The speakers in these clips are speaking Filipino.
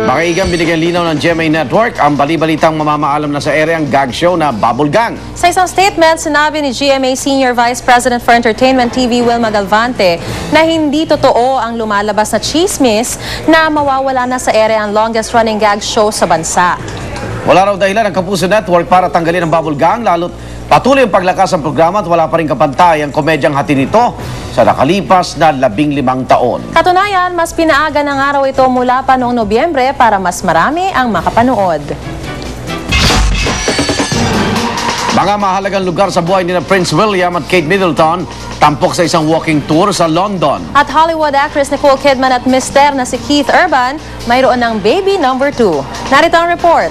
Makaigang binigyan linaw ng GMA Network ang bali-balitang mamamaalam na sa ere ang gag show na Bubble Gang. Sa isang statement, sinabi ni GMA Senior Vice President for Entertainment TV Wilma Galvante na hindi totoo ang lumalabas na chismis na mawawala na sa ere ang longest-running gag show sa bansa. Wala raw dahilan ang Kapuso Network para tanggalin ang Bubble Gang, lalo't patuloy ang paglakas ng programa at wala pa rin kapantay ang komedyang hatid nito sa nakalipas na 15 taon. Katunayan, mas pinaaga ng araw ito mula pa noong Nobyembre para mas marami ang makapanood. Mga mahalagang lugar sa buhay ni Prince William at Kate Middleton, tampok sa isang walking tour sa London. At Hollywood actress Nicole Kidman at mister na si Keith Urban, mayroon ng baby number 2. Narito ang report.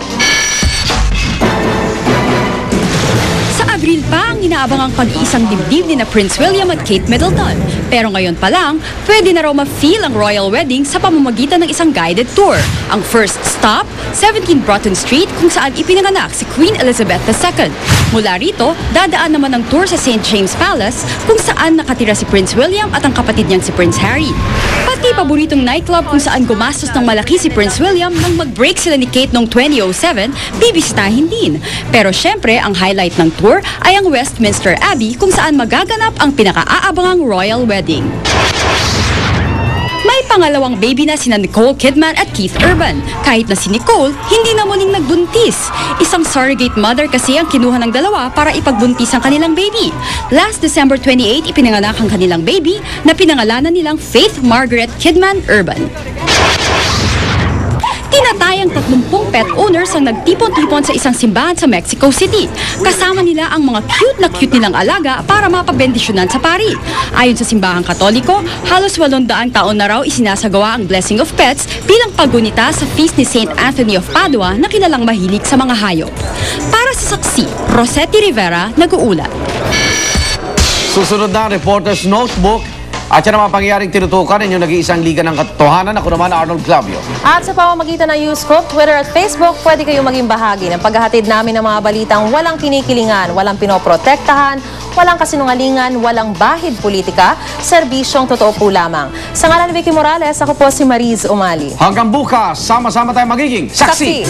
Abril pa ang inaabangang pag-iisang dibdib ni na Prince William at Kate Middleton. Pero ngayon pa lang, pwede na raw ma-feel ang royal wedding sa pamamagitan ng isang guided tour. Ang first stop, 17 Broughton Street kung saan ipinanganak si Queen Elizabeth II. Mula rito, dadaan naman ang tour sa St. James Palace kung saan nakatira si Prince William at ang kapatid niyang si Prince Harry. Pati paboritong nightclub kung saan gumastos ng malaki si Prince William nang mag-break sila ni Kate noong 2007, bibisitahin din. Pero syempre, ang highlight ng tour ay ang Westminster Abbey kung saan magaganap ang pinaka-aabangang royal wedding. May pangalawang baby na sina Nicole Kidman at Keith Urban. Kahit na si Nicole, hindi na muling nagbuntis. Isang surrogate mother kasi ang kinuha ng dalawa para ipagbuntis ang kanilang baby. Last December 28, ipinanganak ang kanilang baby na pinangalanan nilang Faith Margaret Kidman Urban. Tinatayang 30 pet owners ang nagtipon-tipon sa isang simbahan sa Mexico City. Kasama nila ang mga cute nilang alaga para mapabendisyonan sa pari. Ayon sa simbahang Katoliko, halos 800 taon na raw isinasagawa ang Blessing of Pets bilang paggunita sa feast ni St. Anthony of Padua na kilalang mahilig sa mga hayop. Para sa saksi, Rosetti Rivera, nag-uulat. Susunod na ang Reporter's Notebook. At yan ang mga pangyayaring tinutukan inyong nag-iisang liga ng katotohanan. Ako naman, Arnold Clavio. At sa pamamagitan ng Newscoop, Twitter at Facebook, pwede kayong maging bahagi ng paghahatid namin ng mga balitang walang kinikilingan, walang pinoprotektahan, walang kasinungalingan, walang bahid politika, serbisyong totoo po lamang. Sa ngalan ni Vicky Morales, ako po si Mariz Umali. Hanggang bukas, sama-sama tayong magiging saksi!